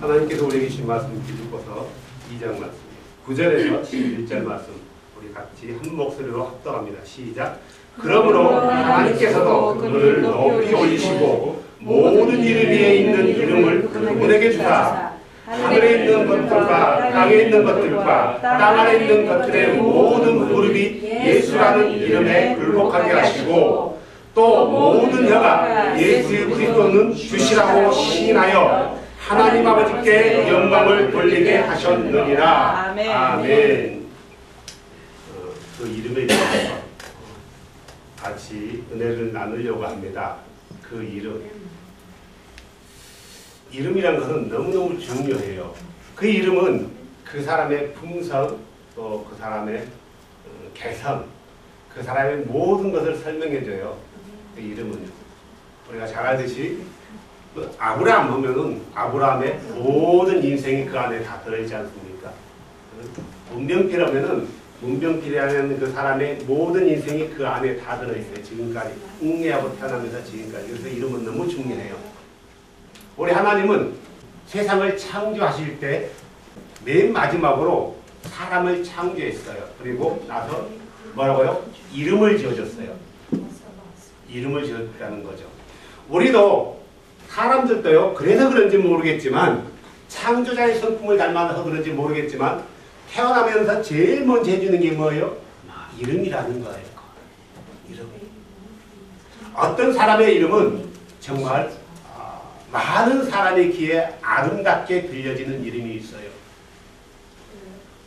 하나님께서 우리에게 주신 말씀 빌립보서 2장 말씀 9절에서 11절 말씀 우리 같이 한 목소리로 합독합니다. 시작. 그러므로 하나님께서도 그를 높이 올리시고 모든 이름 위에 있는 이름을 그분에게 주사 하늘에 있는 것들과 땅에 있는 것들과 땅 아래 있는 것들의 모든 무릎이 예수라는 이름에 굴복하게 하시고 또 모든 혀가 예수 그리스도는 주시라고 시인하여 하나님 아버지께 영광을 돌리게 하셨느니라. 아멘. 그 이름에 대해서 같이 은혜를 나누려고 합니다. 그 이름이란 것은 너무너무 중요해요. 그 이름은 그 사람의 품성, 또 그 사람의 개성, 그 사람의 모든 것을 설명해줘요. 그 이름은요. 우리가 잘 알듯이 아브라함 보면은 아브라함의 모든 인생이 그 안에 다 들어있지 않습니까? 문병필하면은 문병필이라는 그 사람의 모든 인생이 그 안에 다 들어있어요. 지금까지 웅애하고 태어나면서 지금까지. 그래서 이름은 너무 중요해요. 우리 하나님은 세상을 창조하실 때 맨 마지막으로 사람을 창조했어요. 그리고 나서 뭐라고요? 이름을 지어줬어요. 이름을 지었다는 거죠. 우리도 사람들도요. 그래서 그런지 모르겠지만 창조자의 성품을 닮아서 그런지 모르겠지만 태어나면서 제일 먼저 해주는 게 뭐예요? 이름이라는 거예요. 이름. 어떤 사람의 이름은 정말 많은 사람의 귀에 아름답게 들려지는 이름이 있어요.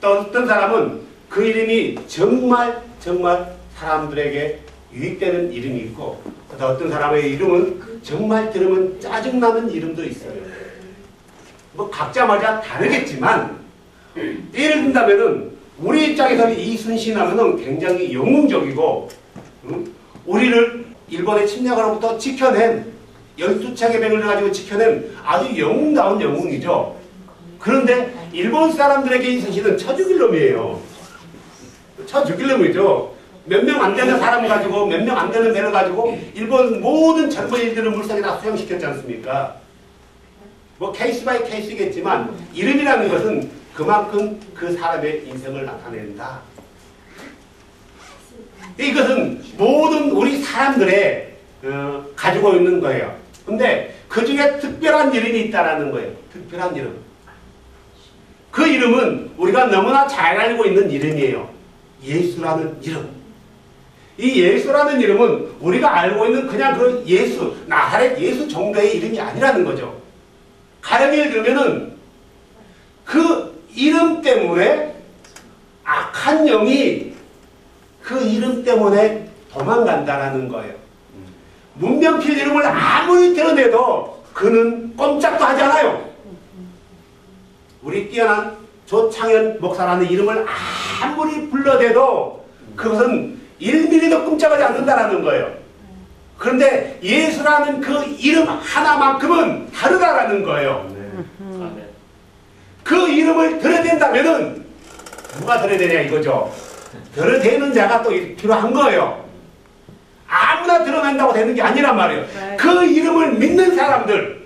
또 어떤 사람은 그 이름이 정말 사람들에게 유익되는 이름이 있고 또 어떤 사람의 이름은 정말 들으면 짜증나는 이름도 있어요. 뭐 각자마다 다르겠지만 예를 든다면은 우리 입장에서는 이순신 하면은 굉장히 영웅적이고 우리를 일본의 침략으로부터 지켜낸 12척의 백을 가지고 지켜낸 아주 영웅다운 영웅이죠. 그런데 일본 사람들에게 이순신은 쳐 죽일 놈이에요. 쳐 죽일 놈이죠. 몇 명 안 되는 사람 가지고 몇 명 안 되는 배를 가지고 일본 모든 젊은이들을 물속에다 수용시켰지 않습니까? 뭐 케이스 바이 케이스겠지만 이름이라는 것은 그만큼 그 사람의 인생을 나타낸다. 이것은 모든 우리 사람들의 가지고 있는 거예요. 근데 그 중에 특별한 이름이 있다라는 거예요. 특별한 이름. 그 이름은 우리가 너무나 잘 알고 있는 이름이에요. 예수라는 이름. 이 예수라는 이름은 우리가 알고 있는 그냥 그 예수, 나사렛 예수 정도의 이름이 아니라는 거죠. 가령 예를 들면은 그 이름 때문에 악한 영이 그 이름 때문에 도망간다라는 거예요. 문병필 이름을 아무리 드러내도 그는 꼼짝도 하지 않아요. 우리 뛰어난 조창현 목사라는 이름을 아무리 불러대도 그것은 1mm도 꼼짝하지 않는다라는 거예요. 그런데 예수라는 그 이름 하나만큼은 다르다라는 거예요. 그 이름을 들어댄다면은 누가 들어대냐 이거죠. 들어대는 자가 또 필요한 거예요. 아무나 드러낸다고 되는 게 아니란 말이에요. 그 이름을 믿는 사람들,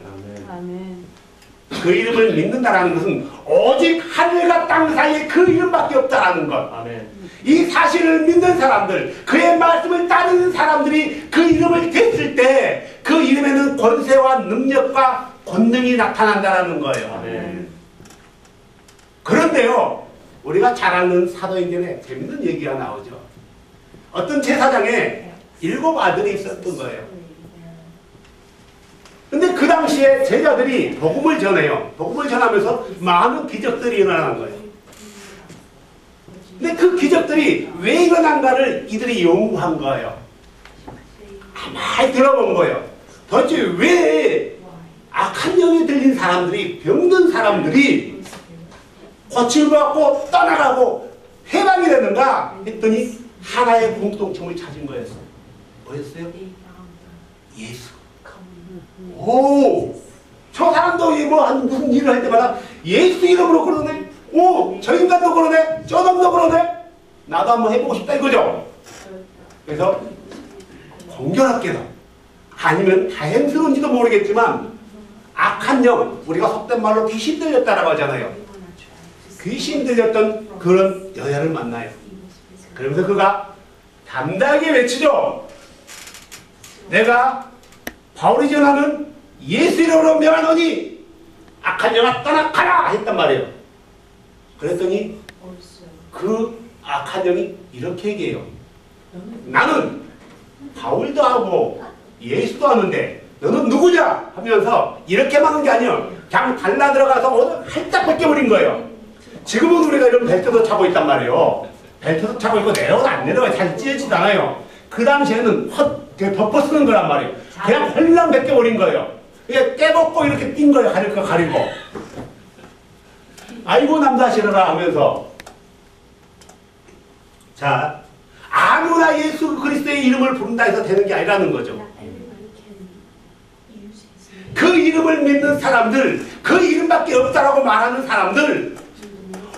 그 이름을 믿는다라는 것은 오직 하늘과 땅 사이에 그 이름밖에 없다라는 것. 이 사실을 믿는 사람들, 그의 말씀을 따르는 사람들이 그 이름을 댔을 때 그 이름에는 권세와 능력과 권능이 나타난다라는 거예요. 그런데요, 우리가 잘 아는 사도행전에 재밌는 얘기가 나오죠. 어떤 제사장에 7 아들이 있었던 거예요. 근데 그 당시에 제자들이 복음을 전해요. 복음을 전하면서 많은 기적들이 일어나는 거예요. 근데 그 기적들이 왜 일어난가를 이들이 연구한 거예요. 가만히 들어본 거예요. 도대체 왜 악한 영이 들린 사람들이, 병든 사람들이 고침을 받고 떠나가고 해방이 되는가 했더니 하나의 공통점을 찾은 거였어요. 뭐였어요? 예수. 오! 저 사람도 무슨 일을 할 때마다 예수 이름으로 그러네? 오! 저 인간도 그러네? 저 놈도 그러네? 나도 한번 해보고 싶다 이거죠? 그래서 공교롭게도 아니면 다행스러운지도 모르겠지만 악한 영, 우리가 속된 말로 귀신 들렸다라고 하잖아요. 귀신 들렸던 그런 여자를 만나요. 그러면서 그가 담대하게 외치죠. 내가 바울이 전하는 예수 이름으로 명하노니 악한 영아 떠나가라 했단 말이에요. 그랬더니 그 악한 영이 이렇게 얘기해요. 나는 바울도 하고 예수도 하는데 너는 누구냐 하면서 이렇게 막은 게 아니에요. 그냥 달라 들어가서 활짝 벗겨버린 거예요. 지금은 우리가 이런 벨트도 차고 있단 말이에요. 벨트도 차고 있고 내려오면 안 내려와요. 잘 찢어지지 않아요. 그 당시에는 덮어 쓰는 거란 말이에요. 그냥 홀랑 벗겨버린 거예요. 그냥 깨벗고 이렇게 뛴 거예요. 가릴 거 가리고. 아이고 남자 싫어라 하면서. 자, 아무나 예수 그리스도의 이름을 부른다 해서 되는 게 아니라는 거죠. 그 이름을 믿는 사람들, 그 이름밖에 없다라고 말하는 사람들,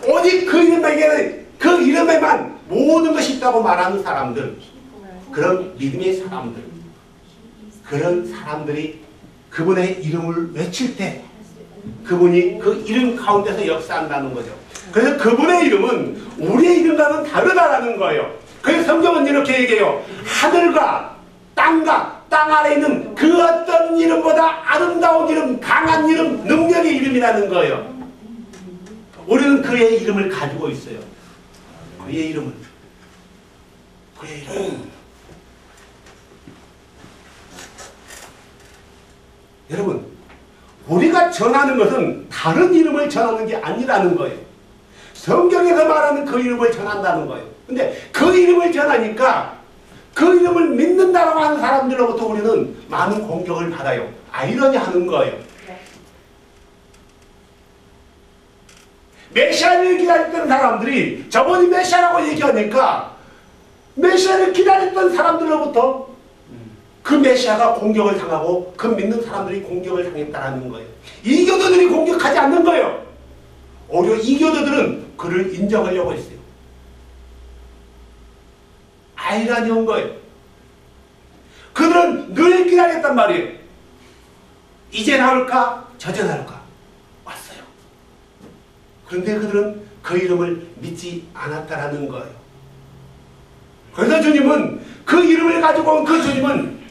오직 그 이름에만 모든 것이 있다고 말하는 사람들, 그런 믿음의 사람들, 그런 사람들이 그분의 이름을 외칠 때 그분이 그 이름 가운데서 역사한다는 거죠. 그래서 그분의 이름은 우리의 이름과는 다르다라는 거예요. 그래서 성경은 이렇게 얘기해요. 하늘과 땅과 땅 아래에 있는 그 어떤 이름보다 아름다운 이름, 강한 이름, 능력의 이름이라는 거예요. 우리는 그의 이름을 가지고 있어요. 그의 이름을. 그의 이름. 여러분, 우리가 전하는 것은 다른 이름을 전하는 게 아니라는 거예요. 성경에서 말하는 그 이름을 전한다는 거예요. 근데 그 이름을 전하니까 그 이름을 믿는다고 하는 사람들로부터 우리는 많은 공격을 받아요. 아이러니하는 거예요. 메시아를 기다렸던 사람들이 저분이 메시아라고 얘기하니까 메시아를 기다렸던 사람들로부터 그 메시아가 공격을 당하고 그 믿는 사람들이 공격을 당했다는 거예요. 이교도들이 공격하지 않는 거예요. 오히려 이교도들은 그를 인정하려고 했어요. 아이러니한 거예요. 그들은 늘 기다렸단 말이에요. 이제 나올까? 저제 나올까? 왔어요. 그런데 그들은 그 이름을 믿지 않았다라는 거예요. 그래서 주님은 그 이름을 가지고 온 그 주님은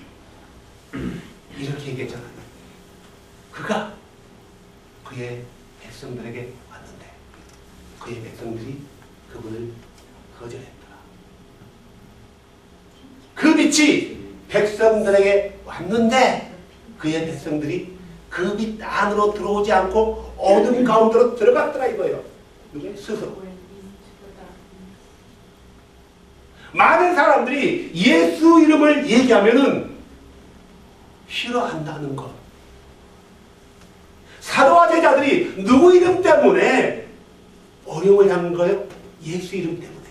이렇게 얘기했잖아요. 그가 그의 백성들에게 왔는데 그의 백성들이 그분을 거절했더라. 그 빛이 백성들에게 왔는데 그의 백성들이 그 빛 안으로 들어오지 않고 어둠 가운데로 들어갔더라 이거예요. 이게 스스로. 많은 사람들이 예수 이름을 얘기하면은 싫어한다는 것. 사도와 제자들이 누구 이름 때문에 어려움을 겪는 거예요? 예수 이름 때문에요.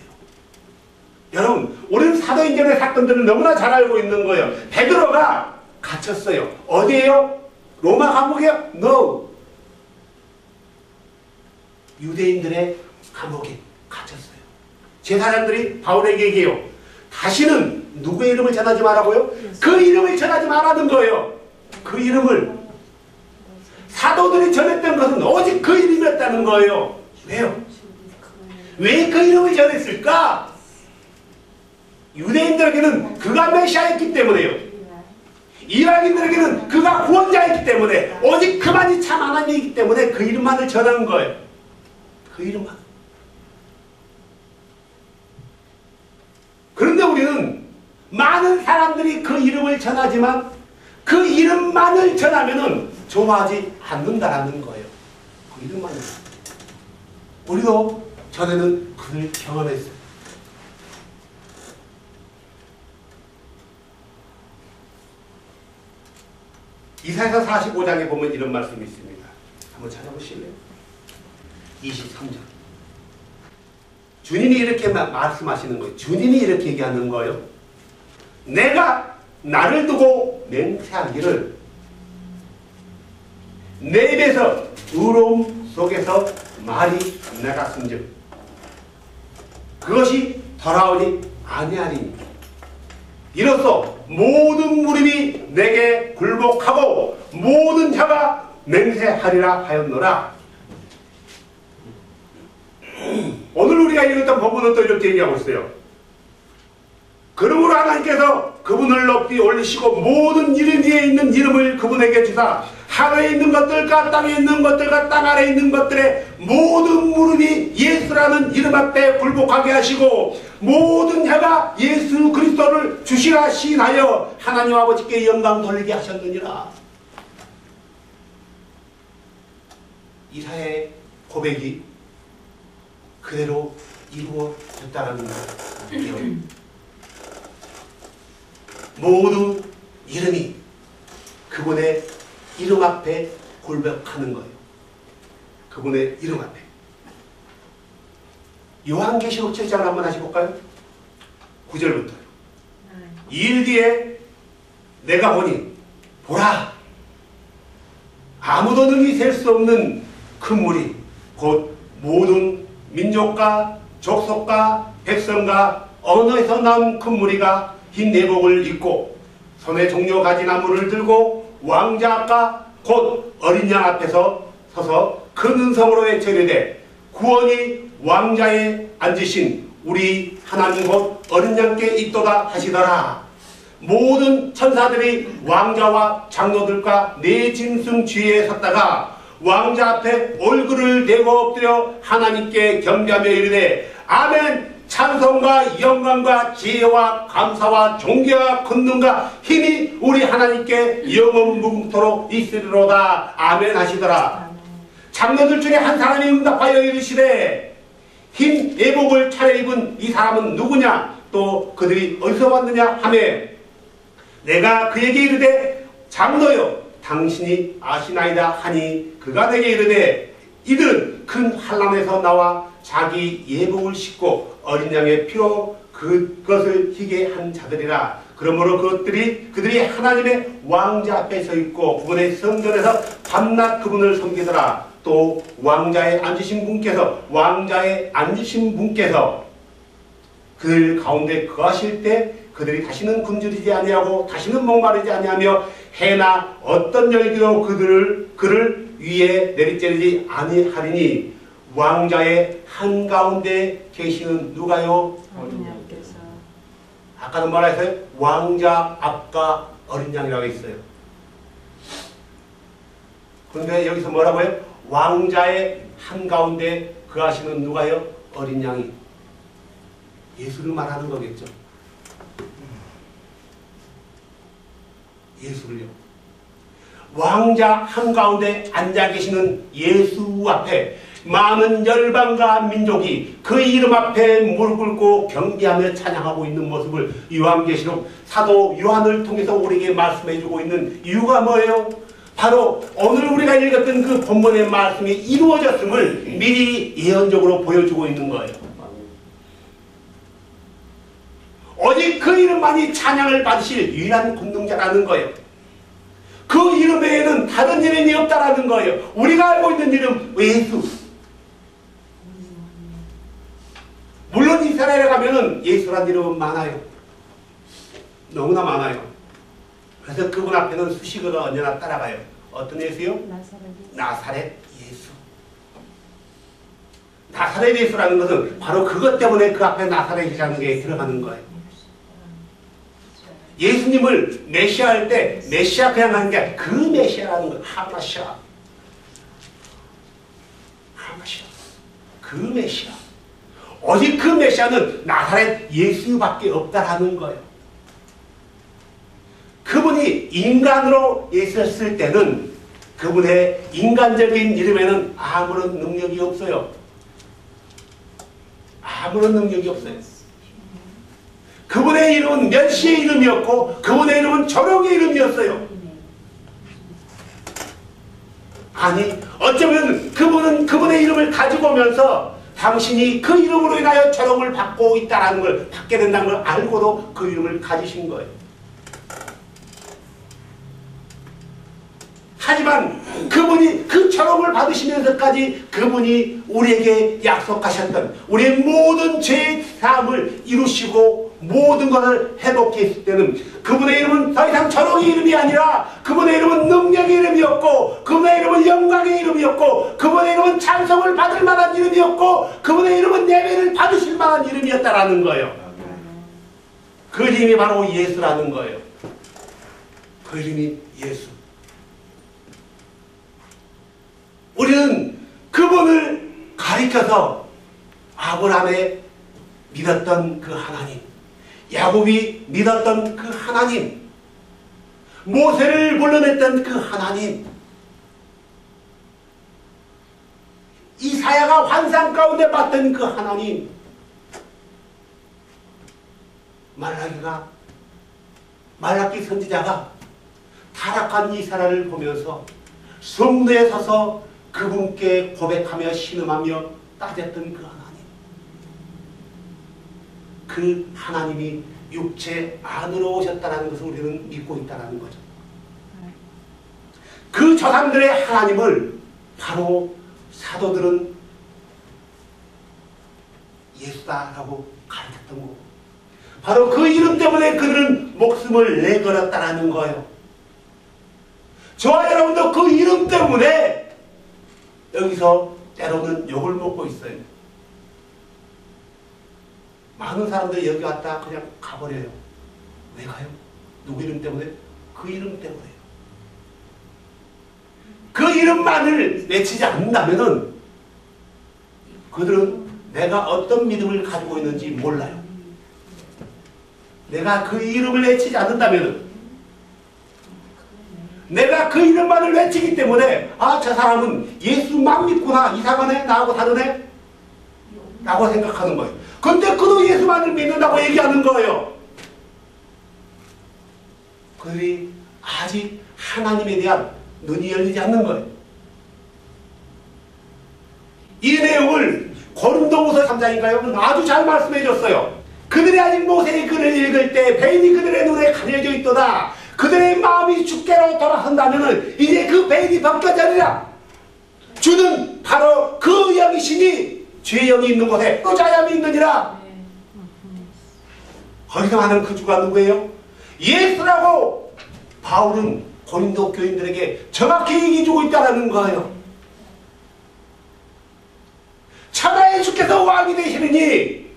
여러분, 우리는 사도행전의 사건들을 너무나 잘 알고 있는 거예요. 베드로가 갇혔어요. 어디에요? 로마 감옥이요? No. 유대인들의 감옥에 갇혔어요. 제사장들이 바울에게 얘기해요. 다시는 누구의 이름을 전하지 말라고요? 그 이름을 전하지 말라는 거예요. 그 이름을. 사도들이 전했던 것은 오직 그 이름이었다는 거예요. 왜요? 왜 그 이름을 전했을까? 유대인들에게는 그가 메시아였기 때문에요. 이방인들에게는 그가 구원자였기 때문에 오직 그만이 참 하나님이기 때문에 그 이름만을 전하는 거예요. 그 이름만. 그런데 우리는 많은 사람들이 그 이름을 전하지만 그 이름만을 전하면은 좋아하지 않는다라는 거예요. 그 이름만을. 우리도 전에는 그를 경험했어요. 이사야 45장에 보면 이런 말씀이 있습니다. 한번 찾아보실래요? 23장. 주님이 이렇게 말씀하시는 거예요. 주님이 이렇게 얘기하는 거예요. 내가 나를 두고 맹세하기를 내 입에서 의로움 속에서 말이 나갔은즉 그것이 돌아오지 아니하리니 이로써 모든 무릎이 내게 굴복하고 모든 혀가 맹세하리라 하였노라. 오늘 우리가 읽었던 본문은 또 이렇게 얘기하고 있어요. 그러므로 하나님께서 그분을 높이 올리시고 모든 이름 위에 있는 이름을 그분에게 주사 하늘에 있는 것들과 땅에 있는 것들과 땅 아래에 있는 것들의 모든 무릎이 예수라는 이름 앞에 굴복하게 하시고 모든 혀가 예수 그리스도를 주시라 시인하여 하나님 아버지께 영광 돌리게 하셨느니라. 이사야의 고백이 그대로 이루어졌다는 거예요. 모든 이름이 그분의 이름 앞에 굴복하는 거예요. 그분의 이름 앞에. 요한계시록 7장을 한번 다시 볼까요? 9절부터요. 2일 뒤에 내가 보니 보라 아무도 능히 셀 수 없는 큰 물이 곧 모든 민족과 족속과 백성과 언어에서 난 큰 무리가 흰 내복을 입고 손에 종려 가지 나무를 들고 왕자 앞과 곧 어린 양 앞에서 서서 큰 음성으로 외치되 구원이 왕자에 앉으신 우리 하나님 곧 어린 양께 있도다 하시더라. 모든 천사들이 왕자와 장로들과 네 짐승 뒤에 섰다가 왕자 앞에 얼굴을 대고 엎드려 하나님께 경배하며 이르되 아멘. 찬송과 영광과 지혜와 감사와 존귀와 권능과 힘이 우리 하나님께 영원무궁토록 있으리로다. 아멘 하시더라. 장로들 중에 한 사람이 응답하여 이르시되 흰 예복을 차려입은 이 사람은 누구냐 또 그들이 어디서 왔느냐 하매 내가 그에게 이르되 장로여 당신이 아시나이다 하니 그가 내게 이르되 이들은 큰 환난에서 나와 자기 예복을 씻고 어린 양의 피로 그것을 희게 한 자들이라. 그러므로 그들이 하나님의 왕자 앞에 서 있고 그분의 성전에서 밤낮 그분을 섬기더라. 또 왕자에 앉으신 분께서 그들 가운데 거하실 때 그들이 다시는 굶주리지 아니하고 다시는 목마르지 아니하며 해나 어떤 열기도 그를 위에 내리쬐리지 아니하리니 왕자의 한가운데 계시는 누가요? 어린 양께서. 아까도 말했어요. 왕자 앞과 어린 양이라고 했어요. 그런데 여기서 뭐라고요? 왕자의 한가운데 거하시는 누가요? 어린 양이. 예수를 말하는 거겠죠. 예수를요. 왕자 한가운데 앉아 계시는 예수 앞에 많은 열방과 민족이 그 이름 앞에 무릎 꿇고 경배하며 찬양하고 있는 모습을 요한계시록 사도 요한을 통해서 우리에게 말씀해주고 있는 이유가 뭐예요? 바로 오늘 우리가 읽었던 그 본문의 말씀이 이루어졌음을 미리 예언적으로 보여주고 있는 거예요. 오직 그 이름만이 찬양을 받으실 유일한 권능자라는 거예요. 그 이름 외에는 다른 이름이 없다라는 거예요. 우리가 알고 있는 이름 예수. 물론 이스라엘에 가면은 예수란 이름은 많아요. 너무나 많아요. 그래서 그분 앞에는 수식어가 언제나 따라가요. 어떤 예수요? 나사렛 예수. 나사렛 예수라는 것은 바로 그것 때문에 그 앞에 나사렛이라는 게 들어가는 거예요. 예수님을 메시아 할 때 메시아 그냥 하는 게 아니라 그 메시아라는 거예요. 하마시아. 그 메시아. 오직 그 메시아는 나사렛 예수밖에 없다라는 거예요. 그분이 인간으로 있었을 때는 그분의 인간적인 이름에는 아무런 능력이 없어요. 아무런 능력이 없어요. 그분의 이름은 멸시의 이름이었고 그분의 이름은 조롱의 이름이었어요. 아니 어쩌면 그분은 그분의 이름을 가지고 오면서 당신이 그 이름으로 인하여 조롱을 받고 있다는 걸 받게 된다는 걸 알고도 그 이름을 가지신 거예요. 하지만 그분이 그 조롱을 받으시면서까지 그분이 우리에게 약속하셨던 우리의 모든 죄의 사함을 이루시고 모든 것을 회복했을 때는 그분의 이름은 더 이상 저롱의 이름이 아니라 그분의 이름은 능력의 이름이었고 그분의 이름은 영광의 이름이었고 그분의 이름은 찬송을 받을 만한 이름이었고 그분의 이름은 예배를 받으실 만한 이름이었다라는 거예요. 그 이름이 바로 예수라는 거예요. 그 이름이 예수. 우리는 그분을 가리켜서 아브라함의 믿었던 그 하나님, 야곱이 믿었던 그 하나님, 모세를 불러냈던 그 하나님, 이사야가 환상 가운데 봤던 그 하나님, 말라기 선지자가 타락한 이스라엘을 보면서 성도에 서서 그분께 고백하며 신음하며 따졌던 그 하나님, 그 하나님이 육체 안으로 오셨다는 것을 우리는 믿고 있다는 거죠. 그 조상들의 하나님을 바로 사도들은 예수다라고 가르쳤던 거고, 바로 그 이름 때문에 그들은 목숨을 내걸었다는 거예요. 저와 여러분도 그 이름 때문에 여기서 때로는 욕을 먹고 있어요. 많은 사람들이 여기 왔다 그냥 가버려요. 왜 가요? 누구 이름 때문에? 그 이름 때문에요. 그 이름만을 외치지 않는다면은 그들은 내가 어떤 믿음을 가지고 있는지 몰라요. 내가 그 이름을 외치지 않는다면은, 내가 그 이름만을 외치기 때문에 아, 저 사람은 예수만 믿구나, 이상하네, 나하고 다르네 라고 생각하는 거예요. 근데 그도 예수만을 믿는다고 얘기하는 거예요. 그들이 아직 하나님에 대한 눈이 열리지 않는 거예요. 이 내용을 고린도후서 3장인가요? 아주 잘 말씀해 줬어요. 그들이 아직 모세의 글을 읽을 때 베일이 그들의 눈에 가려져 있도다. 그들의 마음이 주께로 돌아선다면 이제 그 베일이 벗겨지리라. 주는 바로 그 영이시니 주의 영이 있는 곳에 또 자염이 있느니라. 거기서 하는 그 주가 누구예요? 예수라고 바울은 고린도 교인들에게 정확히 얘기해주고 있다는 거예요. 천하의 주께서 왕이 되시느니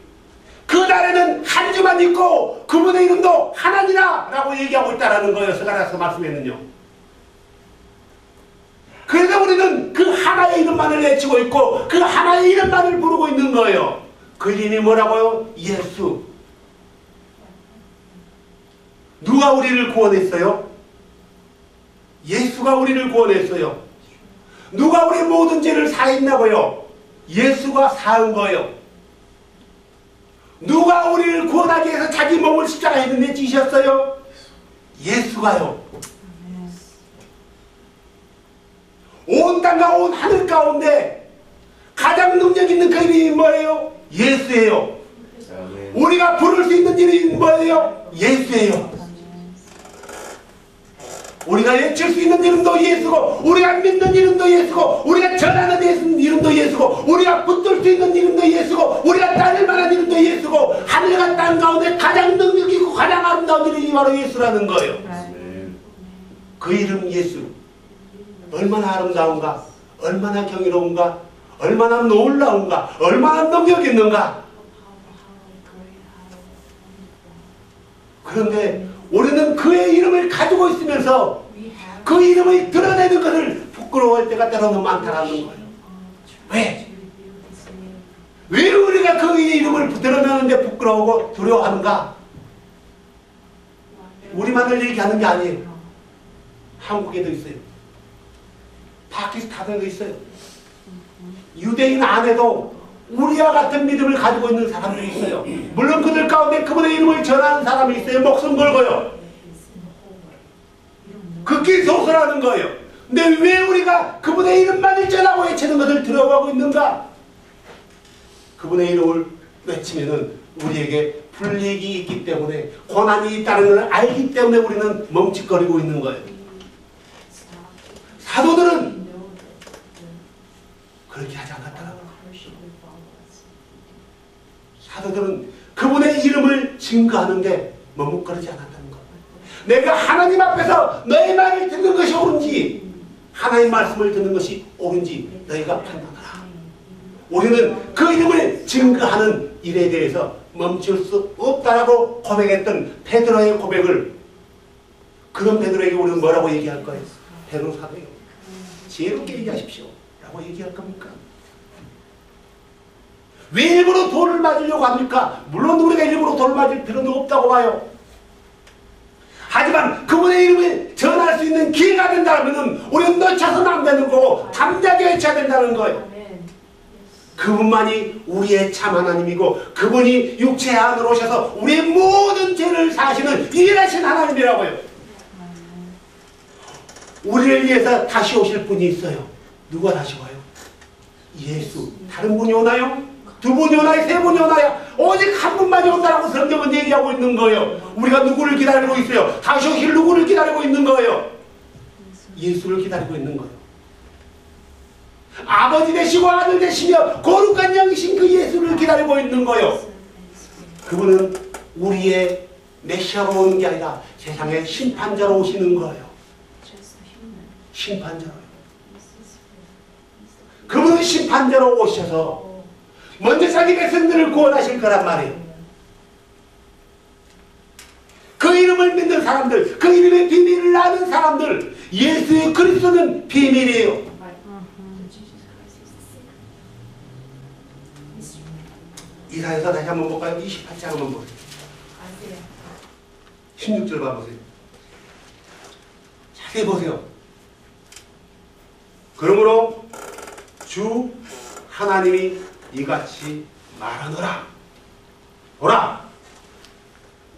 그 날에는 한 주만 있고 그분의 이름도 하나니라 라고 얘기하고 있다는 거예요. 스가랴서 말씀에는요. 그래서 우리는 그 하나의 이름만을 외치고 있고 그 하나의 이름만을 부르고 있는 거예요. 그 이름이 뭐라고요? 예수. 누가 우리를 구원했어요? 예수가 우리를 구원했어요. 누가 우리 모든 죄를 사했나고요? 예수가 사한 거예요. 누가 우리를 구원하기 위해서 자기 몸을 십자가에 내지셨어요? 예수가요. 온 땅과 온 하늘 가운데 가장 능력 있는 그 이름이 뭐예요? 예수예요. 우리가 부를 수 있는 이름이 뭐예요? 예수예요. 우리가 외칠 수 있는 이름도 예수고, 우리가 믿는 이름도 예수고, 우리가 전하는 이름도 예수고, 우리가 붙들 수 있는 이름도 예수고, 우리가 따를 만한 이름도 예수고, 하늘과 땅 가운데 가장 능력 있고 가장 아름다운 이름이 바로 예수라는 거예요. 그 이름 예수, 얼마나 아름다운가, 얼마나 경이로운가, 얼마나 놀라운가, 얼마나 능력 있는가. 그런데 우리는 그의 이름을 가지고 있으면서 그 이름을 드러내는 것을 부끄러워할 때가 때로는 많다는 거예요. 왜? 왜 우리가 그 이름을 드러내는데 부끄러워하고 두려워하는가? 우리만을 얘기하는 게 아니에요. 한국에도 있어요. 파키스탄에도 있어요. 유대인 안에도 우리와 같은 믿음을 가지고 있는 사람들이 있어요. 물론 그들 가운데 그분의 이름을 전하는 사람이 있어요. 목숨 걸고요. 극히 소설하는 거예요. 근데 왜 우리가 그분의 이름만을 전하고 외치는 것을 두려워하고 있는가? 그분의 이름을 외치면은 우리에게 불이익이 있기 때문에, 고난이 있다는 걸 알기 때문에 우리는 멈칫거리고 있는 거예요. 사도들은 그렇게 하지 않았다는 거예요. 사도들은 그분의 이름을 증거하는데 머뭇거리지 않았다는 것. 내가 하나님 앞에서 너의 말을 듣는 것이 옳은지 하나님 말씀을 듣는 것이 옳은지 너희가 판단하라. 우리는 그 이름을 증거하는 일에 대해서 멈출 수 없다라고 고백했던 베드로의 고백을, 그런 베드로에게 우리는 뭐라고 얘기할 거예요? 베드로 사도요, 지혜롭게 얘기하십시오 라고 얘기할 겁니까? 왜 일부러 돌을 맞으려고 합니까? 물론 우리가 일부러 돌을 맞을 필요는 없다고 봐요. 하지만 그분의 이름을 전할 수 있는 기회가 된다면 우리는 놓쳐서는 안 되는 거고 담대하게 외쳐야 된다는 거예요. 그분만이 우리의 참 하나님이고 그분이 육체 안으로 오셔서 우리의 모든 죄를 사시는 일하신 하나님이라고요. 우리를 위해서 다시 오실 분이 있어요. 누가 다시 와요? 예수. 다른 분이 오나요? 두 분이 오나요? 세 분이 오나요? 오직 한 분만이 온다라고 성경은 얘기하고 있는 거예요. 우리가 누구를 기다리고 있어요? 다시 오실 누구를 기다리고 있는 거예요? 예수를 기다리고 있는 거예요. 아버지 되시고 아들 되시며 거룩한 영이신 그 예수를 기다리고 있는 거예요. 그분은 우리의 메시아로 오는 게 아니라 세상의 심판자로 오시는 거예요. 심판자로요. 그분은 심판자로 오셔서 먼저 자기 백성들을 구원하실 거란 말이에요. 그 이름을 믿는 사람들, 그 이름의 비밀을 아는 사람들, 예수의 그리스도는 비밀이에요. 이사야서 다시 한번 볼까요? 28장 한번 보세요. 16절 봐보세요. 자세히 보세요. 그러므로 주 하나님이 이같이 말하노라. 보라,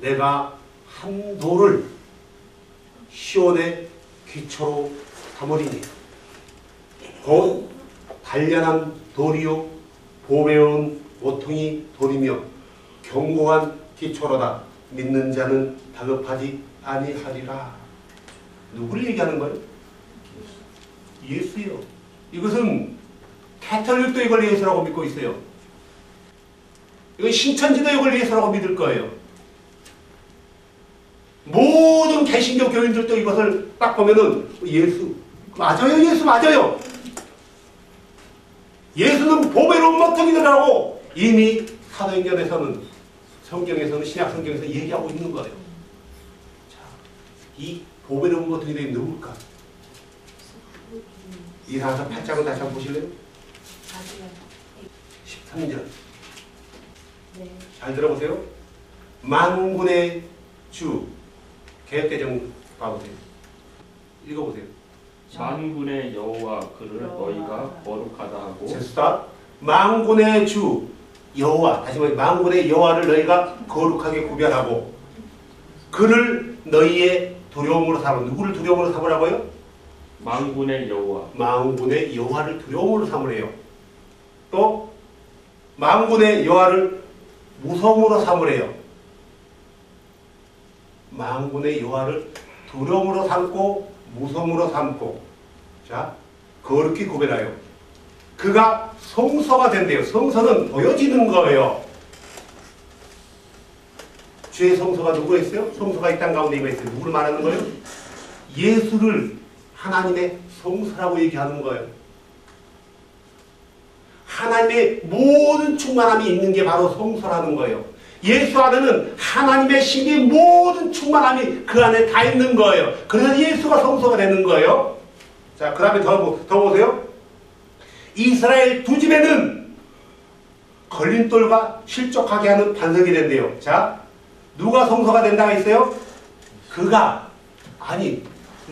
내가 한 돌을 시온의 기초로 삼으리니 곧 단련한 돌이요 보배로운 모퉁이 돌이며 견고한 기초로다. 믿는 자는 다급하지 아니하리라. 누구를 얘기하는 거예요? 예수요. 이것은 캐톨릭도 이걸 예수라고 믿고 있어요. 이건 신천지도 이걸 예수라고 믿을 거예요. 모든 개신교 교인들도 이것을 딱 보면은 예수 맞아요. 예수 맞아요. 예수는 보배로운 모퉁이라고 이미 사도행전에서는, 성경에서는, 신약 성경에서 얘기하고 있는 거예요. 자, 이 보배로운 모퉁이들이 누굴까? 이사야서 8장을 다시 한번 보실래요? 13절. 잘 들어보세요. 만군의 주. 개역개정 봐보세요. 읽어보세요. 만군의 여호와 그를 너희가 거룩하다 하고. 스탑. 만군의 주 여호와, 다시 말해 만군의 여호와를 너희가 거룩하게 구별하고 그를 너희의 두려움으로 삼으라. 누구를 두려움으로 삼으라고요? 만군의 여호와. 만군의 여호와를 두려움으로 삼으래요. 또 만군의 여호와를 무서움으로 삼으래요. 만군의 여호와를 두려움으로 삼고 무서움으로 삼고, 자, 거룩히 구별하여 그가 성소가 된대요. 성소는 보여지는 거예요. 주의 성소가 누구가 있어요? 성소가 이 땅 가운데 임해 있어요. 누구를 말하는 거예요? 예수를 하나님의 성소라고 얘기하는 거예요. 하나님의 모든 충만함이 있는 게 바로 성소라는 거예요. 예수 안에는 하나님의 신의 모든 충만함이 그 안에 다 있는 거예요. 그래서 예수가 성소가 되는 거예요. 자, 그 다음에 더 보세요. 이스라엘 두 집에는 걸림돌과 실족하게 하는 반석이 된대요. 자, 누가 성소가 된다고 했어요? 그가, 아니,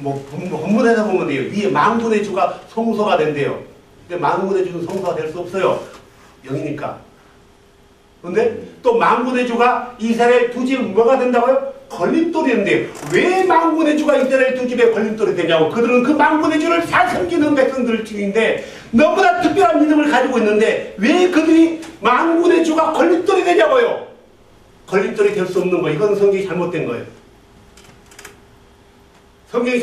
본문에서 보면 돼요. 위에 만군의 주가 성소가 된대요. 근데 만군의 주는 성소가 될 수 없어요. 영이니까. 근데 또 만군의 주가 이스라엘 두 집 뭐가 된다고요? 걸림돌이 된대요. 왜 만군의 주가 이스라엘 두 집에 걸림돌이 되냐고. 그들은 그 만군의 주를 잘 섬기는 백성들 중인데 너무나 특별한 믿음을 가지고 있는데 왜 그들이 만군의 주가 걸림돌이 되냐고요. 걸림돌이 될 수 없는 거예요. 이건 성경이 잘못된 거예요. 성경이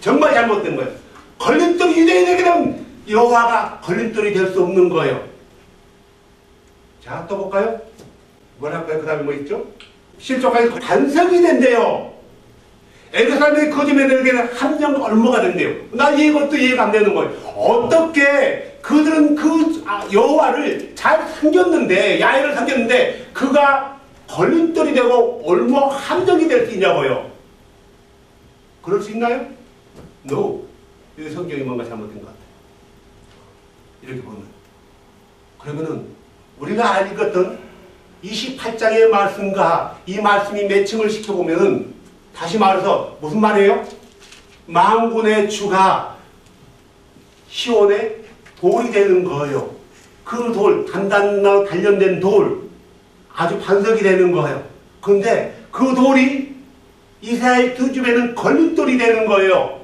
정말 잘못된 거예요. 걸림돌이 유대인에게 되면 여호와가 걸림돌이 될 수 없는 거예요. 자, 또 볼까요? 뭐랄까요? 그 다음에 뭐 있죠? 실족하게 반석이 된대요. 에루살렘의 거짓말들에게는 함정 얼마가 된대요. 나 이것도 이해가 안 되는 거예요. 어떻게 그들은 그 여호와를 잘 섬겼는데, 야훼를 섬겼는데 그가 걸림돌이 되고 올무 함정이 될 수 있냐고요. 그럴 수 있나요? No. 여기 성경이 뭔가 잘못된 것 같아요. 이렇게 보면. 그러면은 우리가 읽었던 28장의 말씀과 이 말씀이 매칭을 시켜보면은 다시 말해서 무슨 말이에요? 만군의 주가 시온의 돌이 되는 거예요. 그 돌, 단단하고 단련된 돌, 아주 반석이 되는 거예요. 그런데 그 돌이 이스라엘 두 집에는 걸림돌이 되는 거예요.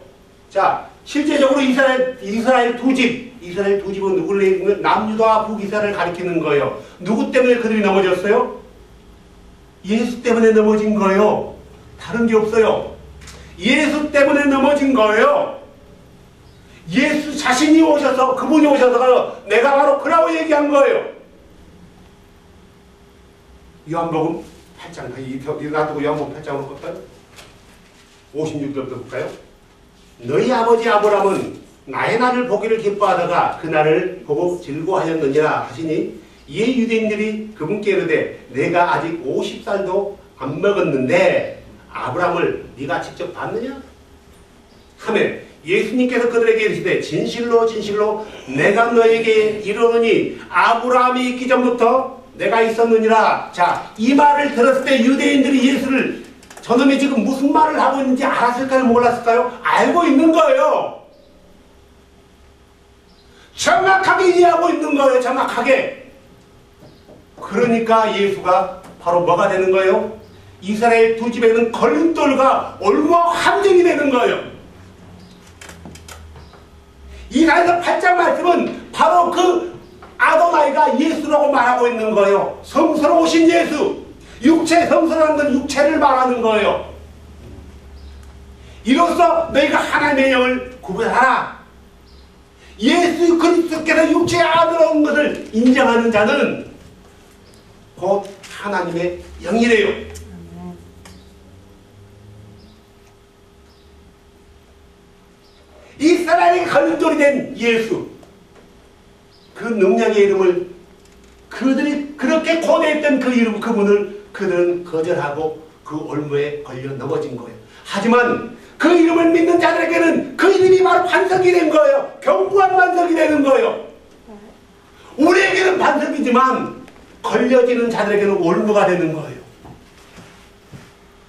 자, 실제적으로 이스라엘 두 집은 누구를 얘기하면 남유다와 북이스라엘을 가리키는 거예요. 누구 때문에 그들이 넘어졌어요? 예수 때문에 넘어진 거예요. 다른 게 없어요. 예수 때문에 넘어진 거예요. 예수 자신이 오셔서, 그분이 오셔서 내가 바로 그라고 얘기한 거예요. 요한복음 8장, 이거 놔두고 요한복음 8장으로 볼까요? 56절부터 볼까요? 너희 아버지 아브라함은 나의 날을 보기를 기뻐하다가 그 날을 보고 즐거워하였느니라 하시니, 이에 유대인들이 그분께 이르되 내가 아직 50살도 안 먹었는데 아브라함을 네가 직접 봤느냐? 하면 예수님께서 그들에게 이르시되 진실로 진실로 내가 너에게 이르노니 아브라함이 있기 전부터 내가 있었느니라. 자, 이 말을 들었을 때 유대인들이 예수를, 저놈이 지금 무슨 말을 하고 있는지 알았을까요? 몰랐을까요? 알고 있는 거예요. 정확하게 이해하고 있는 거예요. 정확하게. 그러니까 예수가 바로 뭐가 되는 거예요? 이스라엘 두 집에는 걸림돌과 올무 함정이 되는 거예요. 이사야서 8장 말씀은 바로 그 아도나이가 예수라고 말하고 있는 거예요. 성소로 오신 예수. 육체, 성소라는 건 육체를 말하는 거예요. 이로써 너희가 하나님의 영을 구별하라. 예수 그리스도께서 육체의 아들로 온 것을 인정하는 자는 곧 하나님의 영이래요. 이스라엘의 걸림돌이 된 예수, 그 능력의 이름을, 그들이 그렇게 고대했던 그 이름, 그분을 그들은 거절하고 그 올무에 걸려 넘어진 거예요. 하지만 그 이름을 믿는 자들에게는 그 이름이 바로 반석이 된 거예요. 견고한 반석이 되는 거예요. 우리에게는 반석이지만 걸려지는 자들에게는 올무가 되는 거예요.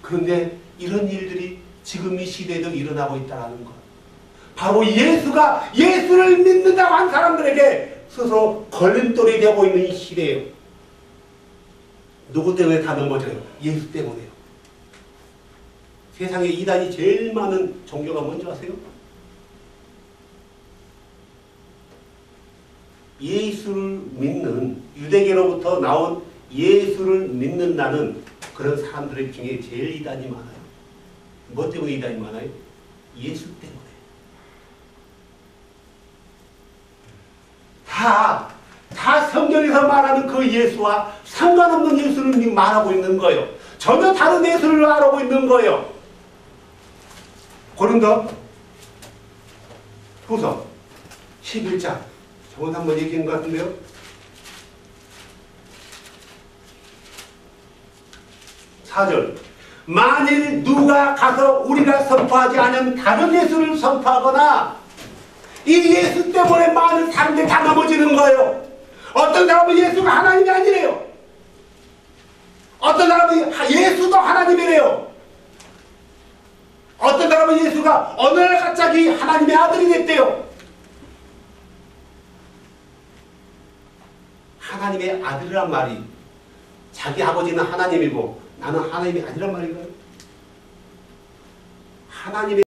그런데 이런 일들이 지금 이 시대에도 일어나고 있다는 것. 바로 예수가, 예수를 믿는다고 한 사람들에게 스스로 걸림돌이 되고 있는 이 시대예요. 누구 때문에 다 넘어져요? 예수 때문에요. 세상에 이단이 제일 많은 종교가 뭔지 아세요? 예수를 믿는, 유대교로부터 나온 예수를 믿는다는 그런 사람들 중에 제일 이단이 많아요. 뭐 때문에 이단이 많아요? 예수 때문에. 다 성경에서 말하는 그 예수와 상관없는 예수를 말하고 있는 거예요. 전혀 다른 예수를 말하고 있는 거예요. 고린도 후서 11장. 저번 한번 얘기한 것 같은데요. (4절) 만일 누가 가서 우리가 선포하지 않은 다른 예수를 선포하거나, 이 예수 때문에 많은 사람들이 다 넘어지는 거예요. 어떤 사람은 예수가 하나님이 아니래요. 어떤 사람은 예수도 하나님이래요. 어떤 사람은 예수가 어느 날 갑자기 하나님의 아들이 됐대요. 하나님의 아들이란 말이, 자기 아버지는 하나님이고 나는 하나님이 아니란 말인가요? 하나님의